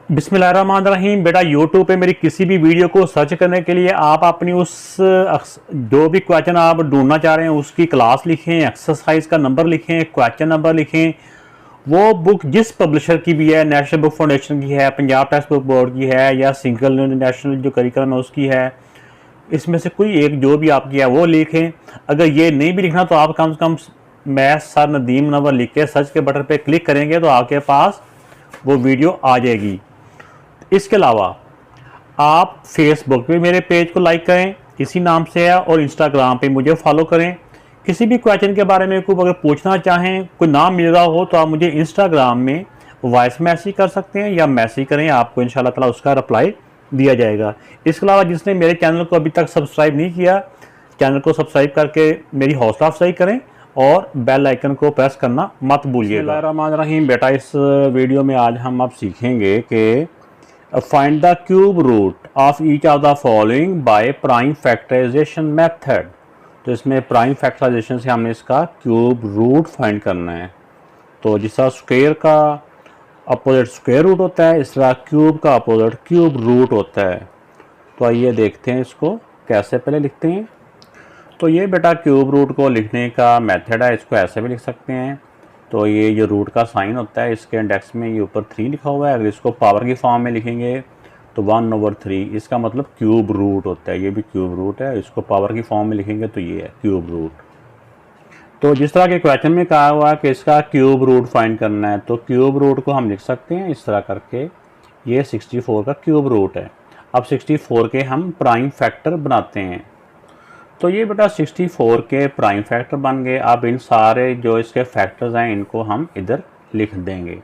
बिस्मिल्लाहिर्रहमानिर्रहीम। बेटा यूट्यूब पे मेरी किसी भी वीडियो को सर्च करने के लिए आप अपनी उस जो भी क्वेश्चन आप ढूंढना चाह रहे हैं उसकी क्लास लिखें, एक्सरसाइज का नंबर लिखें, क्वेश्चन नंबर लिखें। वो बुक जिस पब्लिशर की भी है, नेशनल बुक फाउंडेशन की है, पंजाब टेक्स्ट बुक बोर्ड की है, या सिंगल नेशनल जो करिकुलम है उसकी है, इसमें से कोई एक जो भी आपकी है वो लिखें। अगर ये नहीं भी लिखना तो आप कम से कम मैथ सर नदीम नंबर लिख के सर्च के बटन पे क्लिक करेंगे तो आपके पास वो वीडियो आ जाएगी। इसके अलावा आप फेसबुक पे मेरे पेज को लाइक करें, इसी नाम से है, और इंस्टाग्राम पे मुझे फॉलो करें। किसी भी क्वेश्चन के बारे में कोई अगर पूछना चाहें, कोई नाम मिल रहा हो, तो आप मुझे इंस्टाग्राम में वॉइस मैसेज कर सकते हैं या मैसेज करें, आपको इंशाल्लाह ताला उसका रिप्लाई दिया जाएगा। इसके अलावा जिसने मेरे चैनल को अभी तक सब्सक्राइब नहीं किया, चैनल को सब्सक्राइब करके मेरी हौसला अफजाई करें और बेल आइकन को प्रेस करना मत भूलिएगा। बिस्मिल्लाहिर्रहमानिर्रहीम। बेटा इस वीडियो में आज हम अब सीखेंगे कि find the cube root of each of the following by prime factorisation method. तो इसमें प्राइम फैक्टराइजेशन से हमने इसका क्यूब रूट फाइंड करना है। तो जिस तरह स्क्वायर का अपोजिट स्क्वायर रूट होता है, इस तरह क्यूब का अपोजिट क्यूब रूट होता है। तो आइए देखते हैं इसको कैसे पहले लिखते हैं। तो ये बेटा क्यूब रूट को लिखने का मेथड है, इसको ऐसे भी लिख सकते हैं। तो ये जो रूट का साइन होता है, इसके इंडेक्स में ये ऊपर 3 लिखा हुआ है। अगर इसको पावर की फॉर्म में लिखेंगे तो 1/3, इसका मतलब क्यूब रूट होता है। ये भी क्यूब रूट है, इसको पावर की फॉर्म में लिखेंगे तो ये है क्यूब रूट। तो जिस तरह के क्वेश्चन में कहा हुआ है कि इसका क्यूब रूट फाइंड करना है, तो क्यूब रूट को हम लिख सकते हैं इस तरह करके, ये 64 का क्यूब रूट है। अब 64 के हम प्राइम फैक्टर बनाते हैं। तो ये बेटा 64 के प्राइम फैक्टर बन गए। अब इन सारे जो इसके फैक्टर्स हैं इनको हम इधर लिख देंगे।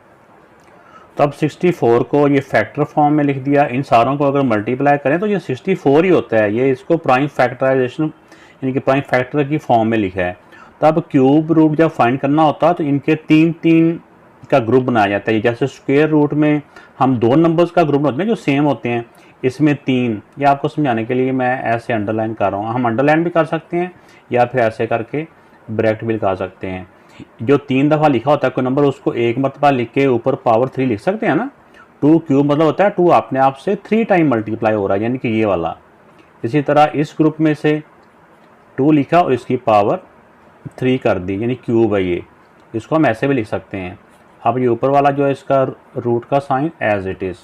तो अब 64 को ये फैक्टर फॉर्म में लिख दिया। इन सारों को अगर मल्टीप्लाई करें तो ये 64 ही होता है। ये इसको प्राइम फैक्टराइजेशन यानी कि प्राइम फैक्टर की फॉर्म में लिखा है। तब क्यूब रूट जब फाइंड करना होता है तो इनके 3-3 का ग्रुप बनाया जाता है। जैसे स्क्वायर रूट में हम 2 नंबर्स का ग्रुप होते हैं जो सेम होते हैं, इसमें 3। ये आपको समझाने के लिए मैं ऐसे अंडरलाइन कर रहा हूँ। हम अंडरलाइन भी कर सकते हैं या फिर ऐसे करके ब्रैकेट भी लगा सकते हैं। जो 3 दफ़ा लिखा होता है कोई नंबर, उसको एक मरतबा लिख के ऊपर पावर 3 लिख सकते हैं ना। 2 क्यूब मतलब होता है 2 अपने आप से 3 टाइम मल्टीप्लाई हो रहा है, यानी कि ये वाला। इसी तरह इस ग्रुप में से 2 लिखा और इसकी पावर 3 कर दी, यानी क्यूब है ये। इसको हम ऐसे भी लिख सकते हैं। अब ये ऊपर वाला जो है इसका रूट का साइन एज इट इज़।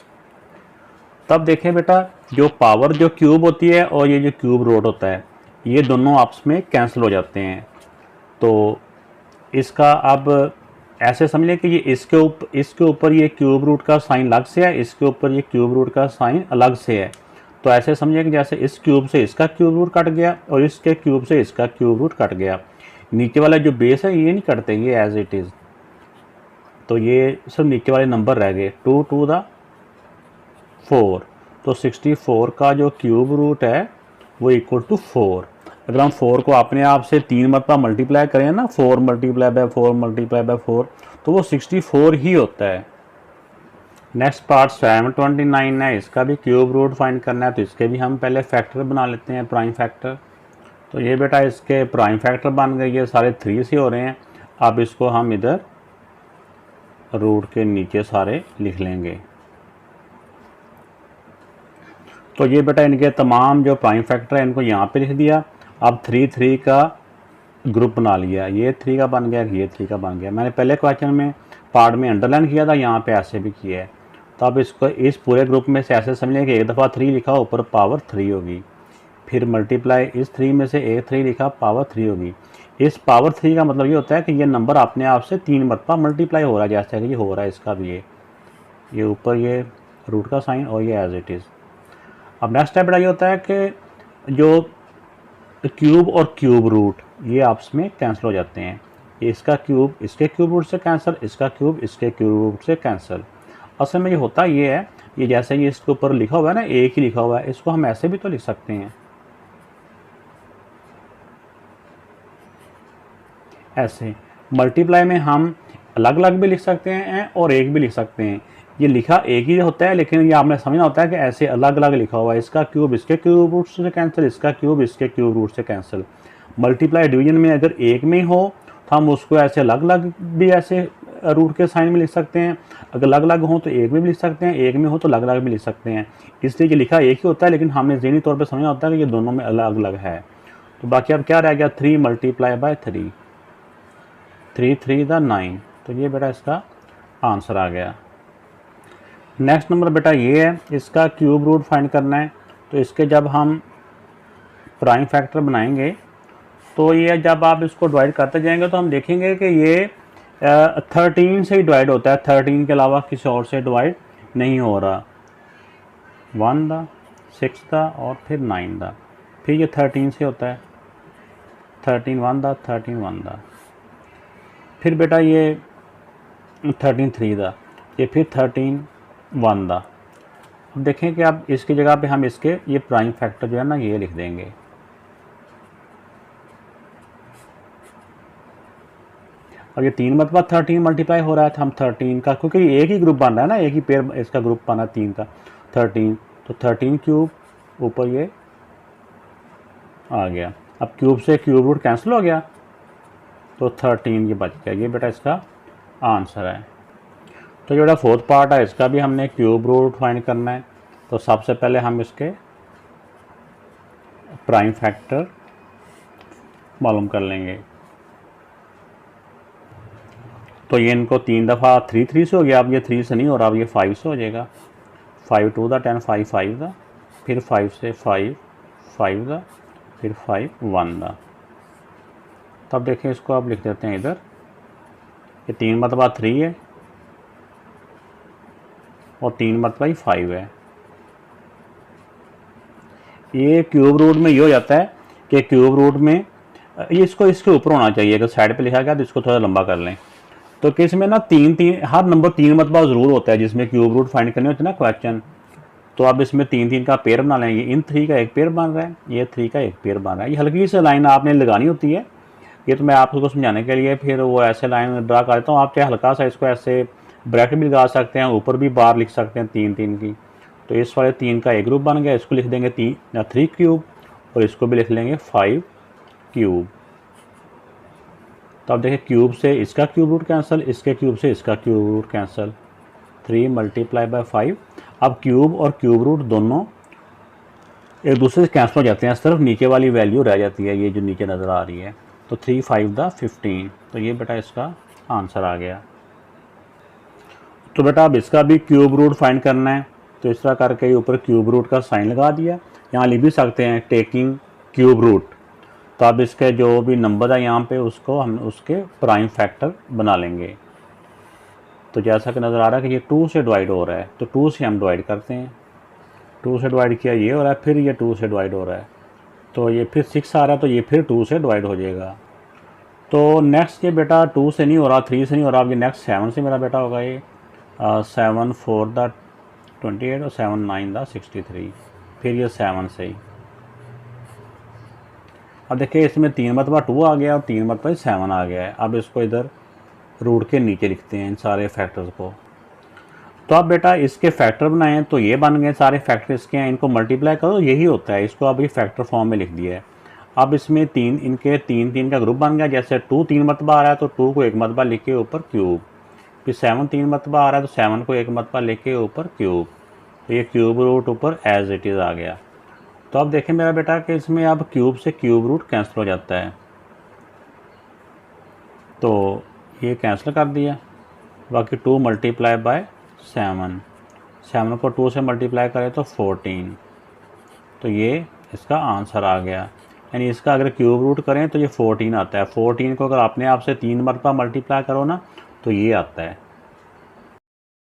तब देखें बेटा, जो पावर जो क्यूब होती है और ये जो क्यूब रूट होता है, ये दोनों आपस में कैंसिल हो जाते हैं। तो इसका अब ऐसे समझ लें कि ये इसके ऊपर ये क्यूब रूट का साइन अलग से है, इसके ऊपर ये क्यूब रूट का साइन अलग से है। तो ऐसे समझें कि जैसे इस क्यूब से इसका क्यूब रूट कट गया और इसके क्यूब से इसका क्यूब रूट कट गया। नीचे वाला जो बेस है ये नहीं कटते, ये एज इट इज़। तो ये सिर्फ नीचे वाले नंबर रह गए, 2 to the 4। तो 64 का जो क्यूब रूट है वो इक्वल टू 4। अगर हम 4 को अपने आप से 3 मरतबा मल्टीप्लाई करें ना, 4 मल्टीप्लाई बाय 4 मल्टीप्लाई बाय 4, तो वो 64 ही होता है। नेक्स्ट पार्ट 729 है, इसका भी क्यूब रूट फाइंड करना है। तो इसके भी हम पहले फैक्टर बना लेते हैं, प्राइम फैक्टर। तो ये बेटा इसके प्राइम फैक्टर बन गए, ये सारे 3 से हो रहे हैं। अब इसको हम इधर रूट के नीचे सारे लिख लेंगे। तो ये बेटा इनके तमाम जो प्राइम फैक्टर है इनको यहाँ पे लिख दिया। अब 3 का ग्रुप बना लिया, ये 3 का बन गया, ये 3 का बन गया। मैंने पहले क्वेश्चन में पार्ट में अंडरलाइन किया था, यहाँ पे ऐसे भी किया है। तो अब इसको इस पूरे ग्रुप में से ऐसे समझ लें कि एक दफ़ा 3 लिखा ऊपर पावर 3 होगी, फिर मल्टीप्लाई इस 3 में से एक 3 लिखा पावर 3 होगी। इस पावर 3 का मतलब ये होता है कि ये नंबर अपने आप से 3 मरतबा मल्टीप्लाई हो रहा है, जैसे कि ये हो रहा है इसका भी। ये ऊपर ये रूट का साइन और ये एज इट इज़। अब नेक्स्ट स्टेप ये होता है कि जो क्यूब और क्यूब रूट ये आपस में कैंसिल हो जाते हैं। इसका क्यूब इसके क्यूब रूट से कैंसिल, इसका क्यूब इसके क्यूब रूट से कैंसिल। असल में ये होता ये है, ये जैसे ये इसके ऊपर लिखा हुआ है ना, एक ही लिखा हुआ है, इसको हम ऐसे भी तो लिख सकते हैं, ऐसे। मल्टीप्लाई में हम अलग अलग भी लिख सकते हैं और एक भी लिख सकते हैं। ये लिखा एक ही होता है, लेकिन ये आपने समझना होता है कि ऐसे अलग अलग लिखा हुआ है। इसका क्यूब इसके क्यूब रूट से कैंसिल, इसका क्यूब इसके क्यूब रूट से कैंसिल। मल्टीप्लाई डिवीजन में अगर एक में हो तो हम उसको ऐसे अलग अलग भी ऐसे रूट के साइन में लिख सकते हैं, अगर अलग अलग हों तो एक में भी लिख सकते हैं, एक में हो तो अलग अलग भी लिख सकते हैं। इसलिए ये लिखा एक ही होता है, लेकिन हमने ज़हनी तौर पे समझना होता है कि ये दोनों में अलग अलग है। तो बाकी अब क्या रह गया, 3 मल्टीप्लाई बाय 3, 3 3 द 9। तो ये बेटा इसका आंसर आ गया। नेक्स्ट नंबर बेटा ये है, इसका क्यूब रूट फाइंड करना है। तो इसके जब हम प्राइम फैक्टर बनाएंगे तो ये जब आप इसको डिवाइड करते जाएंगे तो हम देखेंगे कि ये 13 से ही डिवाइड होता है, 13 के अलावा किसी और से डिवाइड नहीं हो रहा। 1 दा, 6 दा और फिर 9 दा, फिर ये 13 से होता है, 13 1 दा, 13 1 दा, फिर बेटा ये 13 3 दा, ये फिर 13 1 दा। अब देखें कि अब इसकी जगह पे हम इसके ये प्राइम फैक्टर जो है ना ये लिख देंगे। अब ये 3 मरतबा 13 मल्टीप्लाई हो रहा है, तो हम 13 का, क्योंकि एक ही ग्रुप बन रहा है ना, एक ही पेयर इसका ग्रुप बना 3 का, 13, तो 13 क्यूब ऊपर ये आ गया। अब क्यूब से क्यूब रूट कैंसिल हो गया तो 13 ये बच गया। ये बेटा इसका आंसर है। तो जो बेटा फोर्थ पार्ट है इसका भी हमने क्यूब रूट फाइंड करना है। तो सबसे पहले हम इसके प्राइम फैक्टर मालूम कर लेंगे। तो ये इनको 3 दफ़ा 3 3 से हो गया, अब ये 3 से नहीं हो रहा, अब ये 5 से हो जाएगा। 5 2 दा 10, 5 5 दा, फिर 5 से 5 5 दा, फिर 5 1 दा। तब देखें इसको आप लिख देते हैं इधर, ये 3 मरतबा 3 है और 3 मरतबा ही 5 है। ये क्यूब रूट में ये हो जाता है कि क्यूब रूट में ये इसको इसके ऊपर होना चाहिए, अगर साइड पे लिखा गया तो इसको थोड़ा लंबा कर लें। तो केस में ना 3 3 हर नंबर 3 मरतबा ज़रूर होता है जिसमें क्यूब रूट फाइंड करने होते हैं ना क्वेश्चन। तो अब इसमें 3 3 का पेयर बना लेंगे। इन 3 का एक पेयर बन रहा है, ये 3 का एक पेयर बन रहा है। ये हल्की सी लाइन आपने लगानी होती है, ये तो मैं आपको समझाने के लिए फिर वो ऐसे लाइन ड्रा कर देता हूँ। आप चाहे हल्का सा इसको ऐसे ब्रैकेट भी लगा सकते हैं, ऊपर भी बार लिख सकते हैं 3 3 की। तो इस वाले 3 का एक ग्रुप बन गया, इसको लिख देंगे 3 क्यूब और इसको भी लिख लेंगे 5 क्यूब। तो अब देखिए क्यूब से इसका क्यूब रूट कैंसिल, इसके क्यूब से इसका cube root cancel, 3 multiply by 5। अब क्यूब और क्यूब रूट दोनों एक दूसरे से कैंसिल हो जाते हैं, सिर्फ नीचे वाली वैल्यू रह जाती है, ये जो नीचे नज़र आ रही है। तो 3 5 दा 15। तो ये बेटा इसका आंसर आ गया। तो बेटा अब इसका भी क्यूब रूट फाइंड करना है। तो इस तरह करके ऊपर क्यूब रूट का साइन लगा दिया, यहाँ लिख भी सकते हैं टेकिंग क्यूब रूट। तो अब इसके जो भी नंबर है यहाँ पे उसको हम उसके प्राइम फैक्टर बना लेंगे। तो जैसा कि नज़र आ रहा है कि ये 2 से डिवाइड हो रहा है, तो 2 से हम डिवाइड करते हैं। 2 से डिवाइड किया ये हो रहा है, फिर ये 2 से डिवाइड हो रहा है, तो ये फिर 6 आ रहा है, तो ये फिर 2 से डिवाइड हो जाएगा। तो नेक्स्ट ये बेटा 2 से नहीं हो रहा, 3 से नहीं हो रहा, अब ये नेक्स्ट 7 से मेरा बेटा होगा। ये 7 4 दा 28 और 7 9 दा 63, फिर ये 7 से ही। अब देखिए इसमें 3 मरतबा 2 आ गया और 3 मरतबा 7 आ गया है। अब इसको इधर रूट के नीचे लिखते हैं इन सारे फैक्टर्स को। तो अब बेटा इसके फैक्टर बनाएं, तो ये बन गए सारे फैक्टर इसके हैं, इनको मल्टीप्लाई करो यही होता है। इसको अब ये फैक्टर फॉर्म में लिख दिया है। अब इसमें इनके 3 3 का ग्रुप बन गया। जैसे 2 3 मरतबा आ रहा है तो 2 को एक मरतबा लिख के ऊपर क्यूब, फिर 7 3 मरतबा आ रहा है तो 7 को एक मरतबा लिख के ऊपर क्यूब। तो ये क्यूब रूट ऊपर एज इट इज़ आ गया। तो अब देखें मेरा बेटा कि इसमें अब क्यूब से क्यूब रूट कैंसिल हो जाता है, तो ये कैंसिल कर दिया। बाकी 2 मल्टीप्लाई बाय 7 को 2 से मल्टीप्लाई करें तो 14। तो ये इसका आंसर आ गया। यानी इसका अगर क्यूब रूट करें तो ये 14 आता है। 14 को अगर अपने आप से 3 मरतबा मल्टीप्लाई करो ना तो ये आता है।